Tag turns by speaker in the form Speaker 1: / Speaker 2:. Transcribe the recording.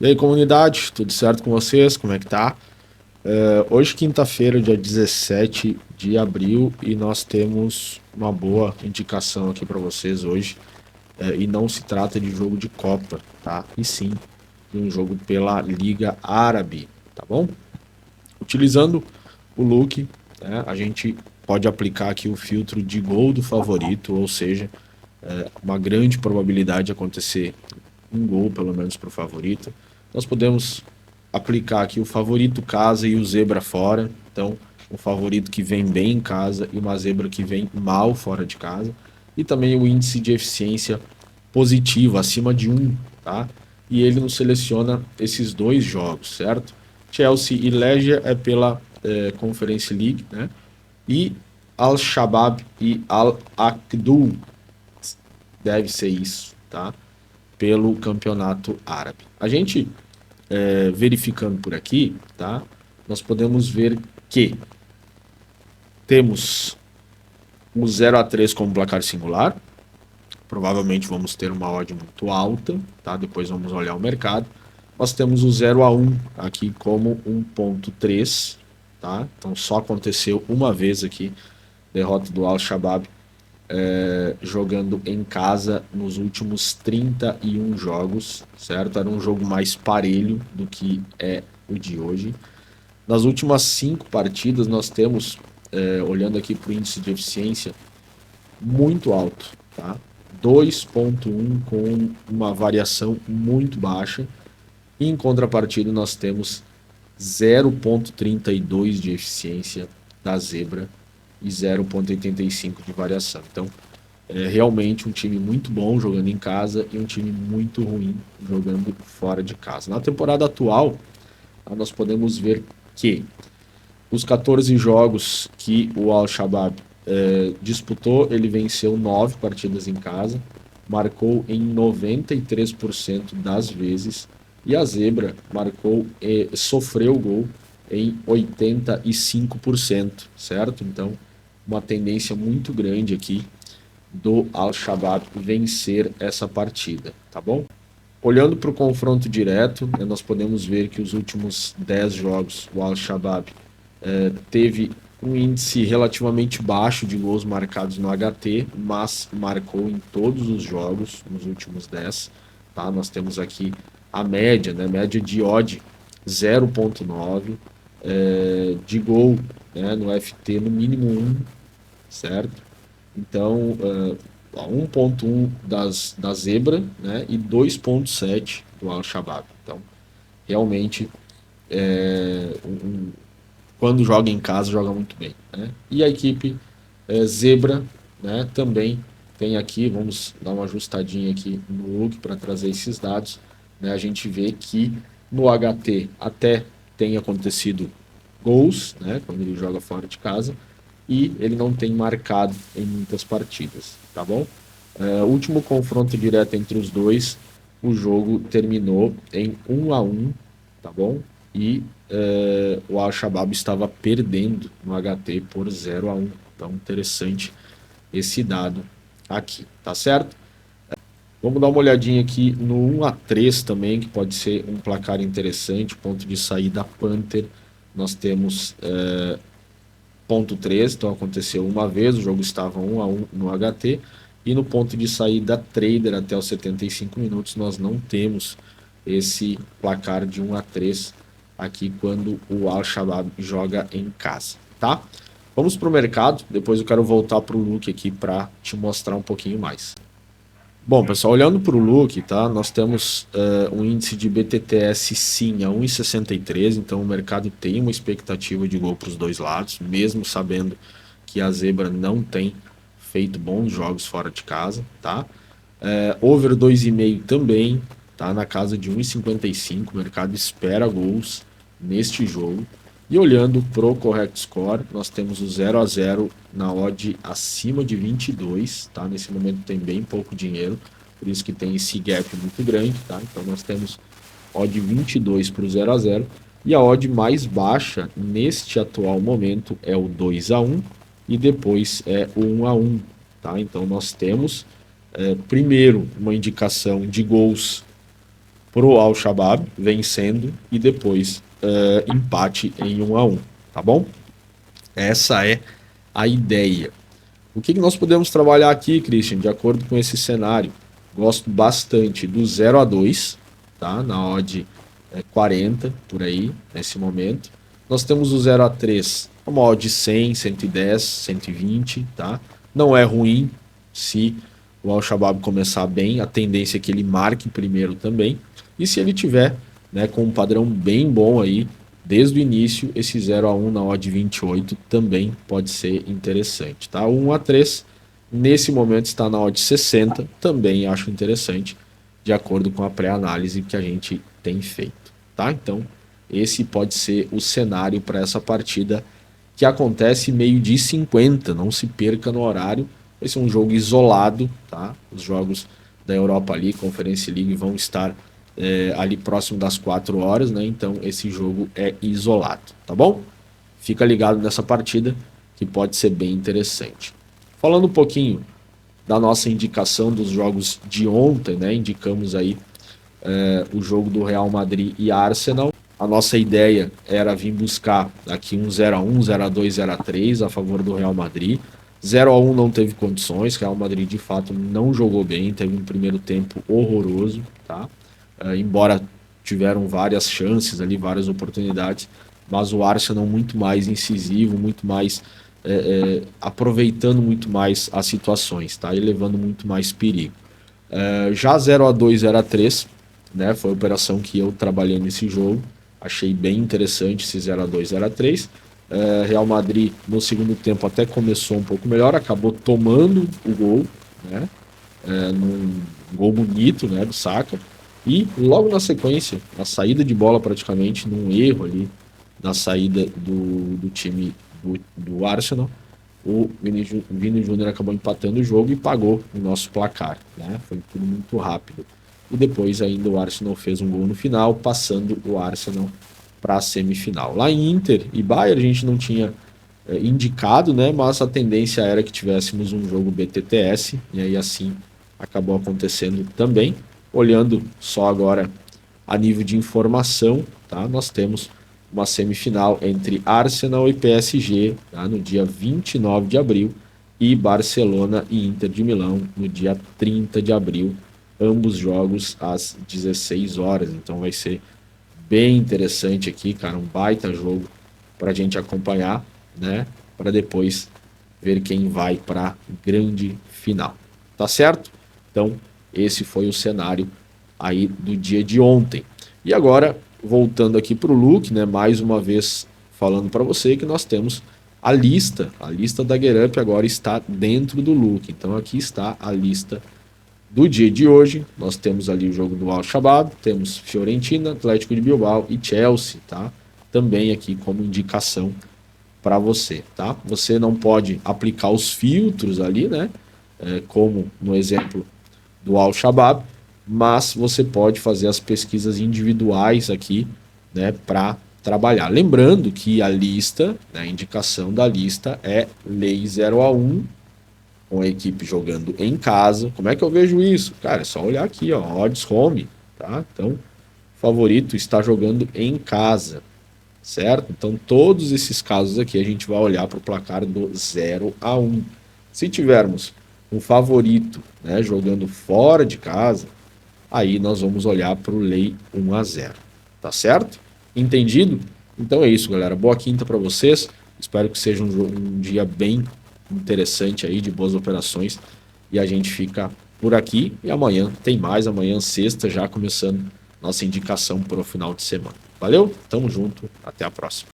Speaker 1: E aí, comunidade, tudo certo com vocês? Como é que tá? Hoje, quinta-feira, dia 17 de abril, e nós temos uma boa indicação aqui para vocês hoje. E não se trata de jogo de Copa, tá? E sim de um jogo pela Liga Árabe, tá bom? Utilizando o look, né, a gente pode aplicar aqui o filtro de gol do favorito, ou seja, uma grande probabilidade de acontecer um gol, pelo menos para o favorito. Nós podemos aplicar aqui o favorito casa e o zebra fora. Então, um favorito que vem bem em casa e uma zebra que vem mal fora de casa. E também o índice de eficiência positivo, acima de 1, tá? E ele nos seleciona esses dois jogos, certo? Chelsea e Legia é pela Conference League, né? E Al-Shabaab e Al-Aqdou, deve ser isso, tá? Pelo campeonato árabe. A gente, verificando por aqui, tá? Nós podemos ver que temos o 0-3 como placar singular. Provavelmente vamos ter uma odd muito alta, tá? Depois vamos olhar o mercado. Nós temos o 0-1 aqui como 1.3, tá? Então só aconteceu uma vez aqui, derrota do Al-Shabaab jogando em casa nos últimos 31 jogos, certo? Era um jogo mais parelho do que é o de hoje. Nas últimas 5 partidas, nós temos, olhando aqui para o índice de eficiência, muito alto, tá? 2.1 com uma variação muito baixa. E em contrapartida, nós temos 0.32 de eficiência da zebra e 0.85 de variação. Então, é realmente um time muito bom jogando em casa e um time muito ruim jogando fora de casa. Na temporada atual, nós podemos ver que os 14 jogos que o Al-Shabaab disputou, ele venceu 9 partidas em casa, marcou em 93% das vezes, e a zebra sofreu gol em 85%, certo? Então, uma tendência muito grande aqui do Al-Shabaab vencer essa partida, tá bom? Olhando para o confronto direto, nós podemos ver que os últimos 10 jogos o Al-Shabaab teve um índice relativamente baixo de gols marcados no HT, mas marcou em todos os jogos nos últimos 10. Tá? Nós temos aqui a média, né? Média de odd 0.9, de gol, né? No FT no mínimo 1, certo? Então, 1.1 da zebra, né? E 2.7 do Al-Shabaab. Então, realmente, quando joga em casa, joga muito bem, né? E a equipe zebra, né, também tem aqui, vamos dar uma ajustadinha aqui no look para trazer esses dados, né? A gente vê que no HT até tem acontecido gols, né, quando ele joga fora de casa, e ele não tem marcado em muitas partidas, tá bom? O último confronto direto entre os dois, o jogo terminou em 1-1, tá bom? E o Al-Shabaab estava perdendo no HT por 0-1. Então, interessante esse dado aqui, tá certo? Vamos dar uma olhadinha aqui no 1-3 também, que pode ser um placar interessante. Ponto de saída Panther, nós temos ponto 3, então aconteceu uma vez, o jogo estava 1-1 no HT. E no ponto de saída Trader até os 75 minutos, nós não temos esse placar de 1-3 aqui quando o Al-Shabaab joga em casa, tá? Vamos para o mercado, depois eu quero voltar para o look aqui para te mostrar um pouquinho mais. Bom, pessoal, olhando para o look, tá? Nós temos um índice de BTTS sim a 1,63, então o mercado tem uma expectativa de gol para os dois lados, mesmo sabendo que a zebra não tem feito bons jogos fora de casa, tá? Over 2,5 também, tá na casa de 1,55, o mercado espera gols neste jogo. E olhando pro correct score, nós temos o 0-0 na odd acima de 22, tá? Nesse momento tem bem pouco dinheiro, por isso que tem esse gap muito grande, tá? Então nós temos odd 22 para o 0-0, e a odd mais baixa neste atual momento é o 2-1 e depois é o 1-1, tá? Então nós temos primeiro uma indicação de gols pro Al-Shabaab, vencendo, e depois empate em 1-1, tá bom? Essa é a ideia. O que nós podemos trabalhar aqui, Christian, de acordo com esse cenário? Gosto bastante do 0-2, tá? Na odd 40, por aí, nesse momento. Nós temos o 0-3, uma odd 100, 110, 120, tá? Não é ruim se o Al-Shabaab começar bem, a tendência é que ele marque primeiro também. E se ele tiver, né, com um padrão bem bom aí, desde o início, esse 0-1 na odd 28 também pode ser interessante, tá? O 1-3 nesse momento está na odd 60, também acho interessante, de acordo com a pré-análise que a gente tem feito, tá? Então, esse pode ser o cenário para essa partida que acontece meio-dia e 50, não se perca no horário. Vai ser um jogo isolado, tá? Os jogos da Europa League, Conference League vão estar ali próximo das 4 horas, né? Então esse jogo é isolado, tá bom? Fica ligado nessa partida que pode ser bem interessante. Falando um pouquinho da nossa indicação dos jogos de ontem, né? Indicamos aí o jogo do Real Madrid e Arsenal. A nossa ideia era vir buscar aqui um 0-1, 0-2, 0-3 a favor do Real Madrid. 0-1 não teve condições, Real Madrid de fato não jogou bem, teve um primeiro tempo horroroso, tá? Embora tiveram várias chances ali, várias oportunidades, mas o Arsenal muito mais incisivo, muito mais aproveitando muito mais as situações, tá? E levando muito mais perigo. Já 0-2, 0-3, né? Foi a operação que eu trabalhei nesse jogo. Achei bem interessante esse 0-2, 0-3. Real Madrid no segundo tempo até começou um pouco melhor, acabou tomando o gol, né? Num gol bonito, né, do Saka. E logo na sequência, a saída de bola praticamente, num erro ali na saída do time do Arsenal, o Vini Júnior acabou empatando o jogo e pagou o nosso placar, né? Foi tudo muito rápido. E depois ainda o Arsenal fez um gol no final, passando o Arsenal para a semifinal. Lá em Inter e Bayern a gente não tinha indicado, né? Mas a tendência era que tivéssemos um jogo BTTS, e aí assim acabou acontecendo também. Olhando só agora a nível de informação, tá? Nós temos uma semifinal entre Arsenal e PSG, tá? No dia 29 de abril, e Barcelona e Inter de Milão no dia 30 de abril, ambos jogos às 16 horas. Então vai ser bem interessante aqui, cara, um baita jogo para a gente acompanhar, né? Para depois ver quem vai para a grande final. Tá certo? Então, esse foi o cenário aí do dia de ontem. E agora, voltando aqui para o look, né? Mais uma vez falando para você que nós temos a lista da GetUp agora está dentro do look. Então aqui está a lista do dia de hoje. Nós temos ali o jogo do Al-Shabaab, temos Fiorentina, Atlético de Bilbao e Chelsea, tá? Também aqui como indicação para você, tá? Você não pode aplicar os filtros ali, né? Como no exemplo do Al-Shabaab, mas você pode fazer as pesquisas individuais aqui, né? Para trabalhar. Lembrando que a lista, né, a indicação da lista é lei 0-1, com a equipe jogando em casa. Como é que eu vejo isso? Cara, é só olhar aqui, ó, odds home, tá? Então, favorito está jogando em casa, certo? Então, todos esses casos aqui a gente vai olhar para o placar do 0-1. Se tivermos um favorito, né, jogando fora de casa, aí nós vamos olhar para o lei 1-0, tá certo? Entendido? Então é isso, galera. Boa quinta para vocês. Espero que seja um dia bem interessante aí, de boas operações. E a gente fica por aqui. E amanhã tem mais. Amanhã, sexta, já começando nossa indicação para o final de semana. Valeu? Tamo junto. Até a próxima.